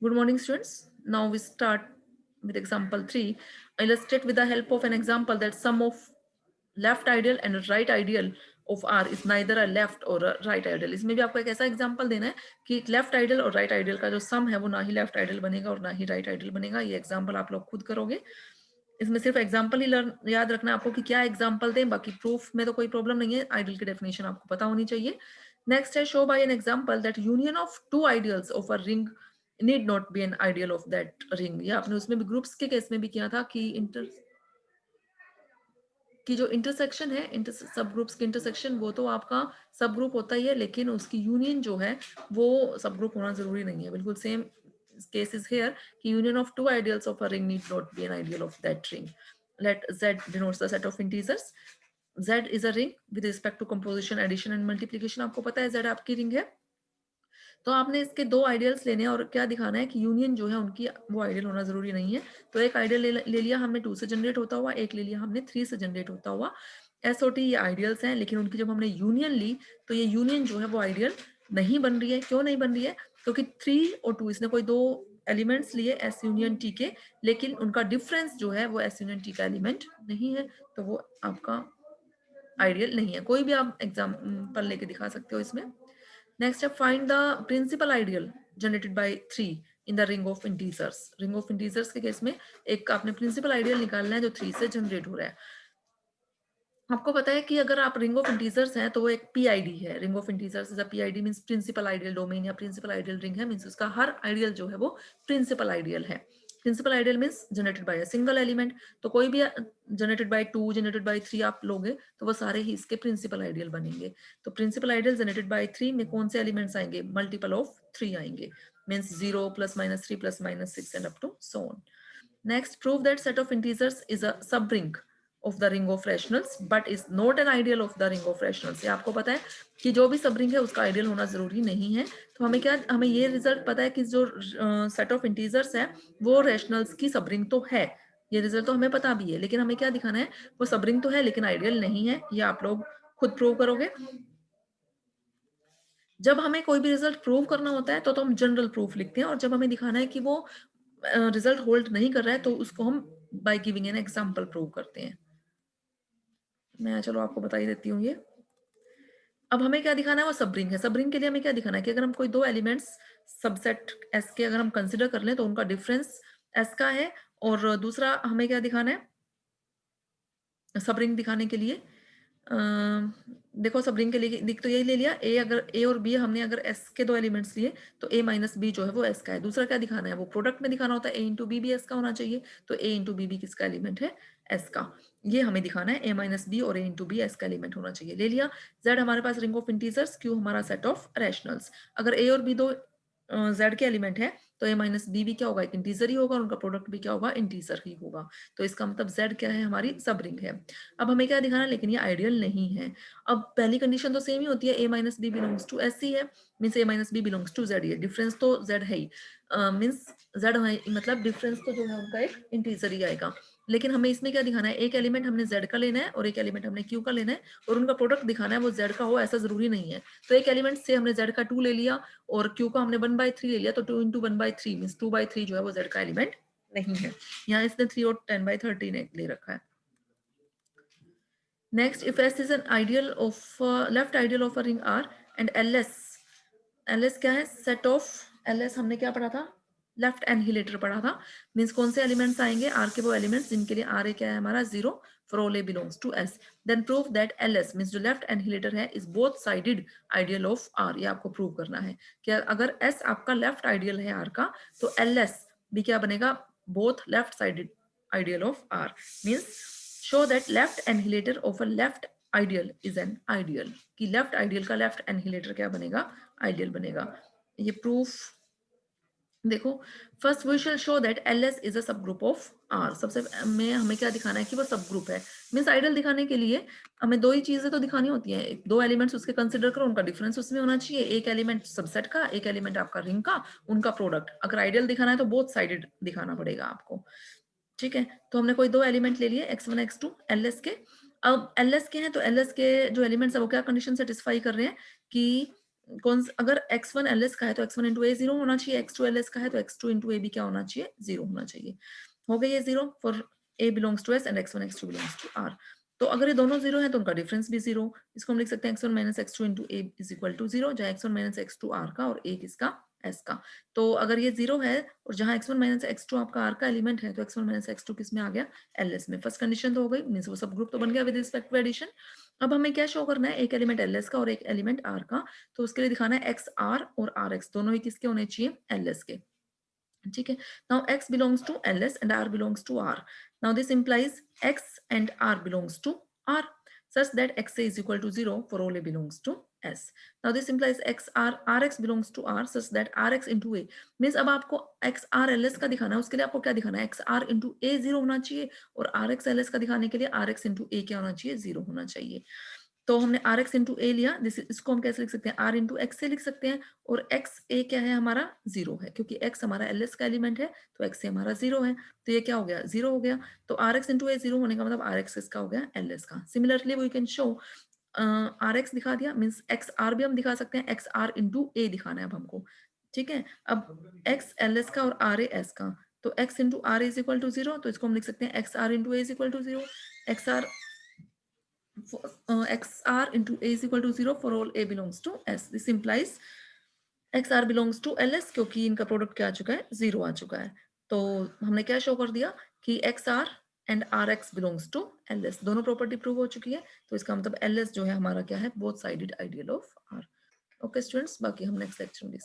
Good morning, students. Now we start with example 3. Illustrate with the help of an example that sum of left ideal and right ideal of R is neither a left or a right ideal. इसमें भी आपको एक ऐसा example देना है कि left ideal और right ideal का जो सम है वो ना ही लेफ्ट आइडियल बनेगा और ना ही राइट आइडियल बनेगा. ये एग्जांपल आप लोग खुद करोगे. इसमें सिर्फ एग्जांपल ही याद रखना है आपको कि क्या एग्जांपल दें, बाकी प्रूफ में तो कोई प्रॉब्लम नहीं है. आइडियल की डेफिनेशन आपको पता होनी चाहिए. नेक्स्ट है show by an example that union of two ideals of a ring need not be an ideal of that ring. ये आपने उसमें भी ग्रुप्स के केस में भी किया था कि जो इंटरसेक्शन है, सब ग्रुप्स के इंटरसेक्शन वो तो आपका सब ग्रुप होता ही है, लेकिन उसकी यूनियन जो है वो सब ग्रुप होना जरूरी नहीं है. बिल्कुल सेम केस इज हियर कि union of two ideals of a ring need not be an ideal of that ring. Let z denotes the set of integers. z is a ring with respect to composition, addition and multiplication. आपको पता है z आपकी ring है, तो आपने इसके दो ideals लेने हैं और क्या दिखाना है कि यूनियन जो है उनकी वो आइडियल होना जरूरी नहीं है. तो एक आइडियल ले लिया हमने 2 से जनरेट होता हुआ, एक ले लिया हमने 3 से जनरेट होता हुआ. SOT ये आइडियल्स हैं, लेकिन उनकी जब हमने यूनियन ली तो ये यूनियन जो है वो आइडियल नहीं बन रही है. क्यों नहीं बन रही है? क्योंकि 3 और 2 इसने कोई दो एलिमेंट्स लिए S यूनियन T के, लेकिन उनका डिफरेंस जो है वो S यूनियन T का एलिमेंट नहीं है, तो वो आपका आइडियल नहीं है. कोई भी आप एग्जाम्पल लेके दिखा सकते हो इसमें. नेक्स्ट है find the principal ideal generated by 3 in the ring of integers. Ring of integers के केस में एक आपने प्रिंसिपल आइडियल निकालना है जो 3 से जनरेट हो रहा है. आपको पता है कि अगर आप रिंग ऑफ इंटीजर्स हैं तो वो एक पीआईडी है. Ring of integers is a PID means principal ideal domain या प्रिंसिपल आइडियल रिंग है, मींस उसका हर आइडियल जो है वो प्रिंसिपल आइडियल है. Principal ideal means generated by a single element. तो कोई भी जनरेटेड बाय 2 जनरेटेड बाय 3 आप लोगे तो वो सारे ही इसके प्रिंसिपल आइडियल बनेंगे. तो प्रिंसिपल आइडियल जनरेटेड बाय 3 में कौन से एलिमेंट्स आएंगे? मल्टीपल ऑफ 3 आएंगे, means 0 plus minus 3 plus minus 6 and up to so on. Next, prove that set of integers is a subring of the ring of rationals but is not an ideal of the ring of rationals. ये आपको पता है कि जो भी subring है उसका ideal होना जरूरी नहीं है. तो हमें ये रिजल्ट पता है कि जो सेट ऑफ इंटीजर्स है वो रैशनल्स की सबरिंग तो है. ये रिजल्ट तो हमें पता भी है, लेकिन हमें क्या दिखाना है? वो सबरिंग तो है लेकिन आइडियल नहीं है. ये आप लोग खुद प्रूव करोगे. जब हमें कोई भी रिजल्ट प्रूव करना होता है तो हम जनरल प्रूफ लिखते हैं, और जब हमें दिखाना है कि वो रिजल्ट होल्ड नहीं कर रहा है तो उसको हम by giving an example prove करते हैं. मैं चलो आपको बता ही देती हूँ ये. अब हमें क्या दिखाना है? वो सबरिंग है. सबरिंग के लिए हमें क्या दिखाना है कि अगर हम कोई दो एलिमेंट्स सबसेट एस के अगर हम कंसिडर कर लें तो उनका डिफरेंस एस का है, और दूसरा हमें क्या दिखाना है सबरिंग दिखाने के लिए? अ, देखो सबरिंग के लिए दिख तो यही ले लिया. ए अगर ए और बी हमने अगर एस के दो एलिमेंट्स लिए तो ए माइनस बी जो है वो एस का है. दूसरा क्या दिखाना है? वो प्रोडक्ट में दिखाना होता है. ए इंटू बी भी एस का होना चाहिए, तो ए इंटू बी भी किसका एलिमेंट है? एस का. ये हमें दिखाना है. ए माइनस बी और ए इंटू बी एस का एलिमेंट होना चाहिए. ले लिया. जेड हमारे पास रिंग ऑफ इंटीजर्स, क्यू हमारा सेट ऑफ रैशनल्स. अगर ए और बी दो जेड के एलिमेंट है तो ए माइनस बी भी क्या होगा? एक इंटीजर ही होगा, और उनका प्रोडक्ट भी क्या होगा? इंटीजर ही होगा. तो इसका मतलब जेड क्या है? हमारी सब रिंग है. अब हमें क्या दिखाना है? लेकिन ये आइडियल नहीं है. अब पहली कंडीशन तो सेम ही होती है, A minus B belongs to S ही है, means A minus B belongs to Z. ये डिफरेंस तो जेड है ही, मीन्स जेड मतलब डिफरेंस तो जो है उनका एक इंटीजर ही आएगा. लेकिन हमें इसमें क्या दिखाना है? एक एलिमेंट हमने जेड का लेना है और एक एलिमेंट हमने क्यू का लेना है, और उनका प्रोडक्ट दिखाना है. वो जेड का हो ऐसा जरूरी नहीं है. तो एक एलिमेंट से हमने जेड का 2 ले लिया और क्यू का हमने 1/3 ले लिया, तो 2 इंटू 1/3 मीन्स 2/3 जो है वो जेड का एलिमेंट नहीं है. यहाँ इसने 3 और 10/13 ने ले रखा है. Next, if S is an ideal of left ideal of a ring R and LS क्या है? सेट ऑफ LS हमने क्या पढ़ा था? लेफ्ट एनहिलेटर पढ़ा था. मींस कौन से एलिमेंट्स आएंगे? R के वो एलिमेंट्स जिनके लिए R क्या है हमारा? 0 for all A belongs to S. Then prove that LS means जो लेफ्ट एनहिलेटर है is both sided ideal of R. ये आपको प्रूव करना है कि अगर S आपका लेफ्ट आइडियल है R का तो LS भी क्या बनेगा? Both left sided ideal of R. Means show that left annihilator of a left ideal is an ideal. कि लेफ्ट आइडियल का लेफ्ट एनहिलेटर क्या बनेगा? आइडियल बनेगा. ये प्रूफ देखो. First we shall show that LS is a subgroup of R. सबसे में हमें क्या दिखाना है कि वो सब ग्रुप है. मींस आइडियल दिखाने के लिए हमें दो ही चीजें तो दिखानी होती हैं. दो एलिमेंट्स उसके कंसिडर करो, उनका डिफरेंस उसमें होना चाहिए. एक एलिमेंट सबसेट का, एक एलिमेंट आपका रिंग का, उनका प्रोडक्ट. अगर आइडियल दिखाना है तो बोथ साइडेड दिखाना पड़ेगा आपको. ठीक है. तो हमने कोई दो एलिमेंट ले लिए x1 x2 LS के. अब LS के हैं तो LS के जो एलिमेंट्स है वो क्या कंडीशन सेटिस्फाई कर रहे हैं कि कौन अगर x1 ls का है तो x1 इंटू ए 0 होना चाहिए, x2 ls का है तो x2 इंटू ए भी क्या होना चाहिए, 0 होना चाहिए। हो गया ये 0 for a belongs to s and x1 x2 belongs to r। तो अगर ये दोनों 0 हैं तो उनका डिफरेंस भी 0। इसको हम लिख सकते हैं x1 minus x2 into A is equal to 0, जहाँ x1 माइनस x2 r का और a किसका, s का। तो अगर ये 0 है और जहाँ x1 माइनस x2 आपका r का एलिमेंट है तो x1 माइनस x2 किस में आ गया, ls में। फर्स्ट कंडीशन तो हो गई, मींस वो सब ग्रुप तो बन गया विद रिस्पेक्ट टू एडिशन। अब हमें क्या शो करना है, एक एलिमेंट ls का और एक एलिमेंट r का। तो उसके लिए दिखाना है एक्स आर और आर एक्स दोनों ही किसके होने चाहिए, ls के। ठीक है, now x belongs to ls and r belongs to r. Now this implies x and r belongs to r such that x is equal to 0 for all a belongs to s. Now this implies x r rx belongs to r such that rx into a means अब आपको x r ls का दिखाना है, उसके लिए आपको क्या दिखाना है, x r into a 0 होना चाहिए और rx ls का दिखाने के लिए rx into a क्या होना चाहिए, 0 होना चाहिए। तो हमने आर एक्स इंटू ए लिया, इसको हम कैसे लिख सकते हैं, आर इंटू एक्स से लिख सकते हैं। और एक्स ए क्या है हमारा, 0 है, क्योंकि एक्स हमारा एल एस का एलिमेंट है तो एक्स ए हमारा 0 है। तो ये क्या हो गया, 0 हो गया। तो आर एक्स इंटू ए 0 होने का मतलब आर एक्स किसका हो गया, एल एस का। Similarly we can show R x दिखा दिया, मीन्स एक्स आर भी हम दिखा सकते हैं, एक्स आर इंटू ए दिखाना है अब हमको। ठीक है, अब एक्स एल एस का और आर ए एस का, तो x into R is equal to 0, तो इसको हम लिख सकते हैं x R into A is equal to 0। X R xr into a is equal to 0 for all a belongs to s. This implies xr belongs to ls क्योंकि इनका product क्या आ चुका है, 0 आ चुका है। तो हमने क्या शो कर दिया कि xr and rx belongs to ls, दोनों प्रॉपर्टी प्रूव हो चुकी है। तो इसका मतलब ls जो है हमारा क्या है, both sided ideal of r। Okay students, बाकी हम नेक्स्ट लेक्चर में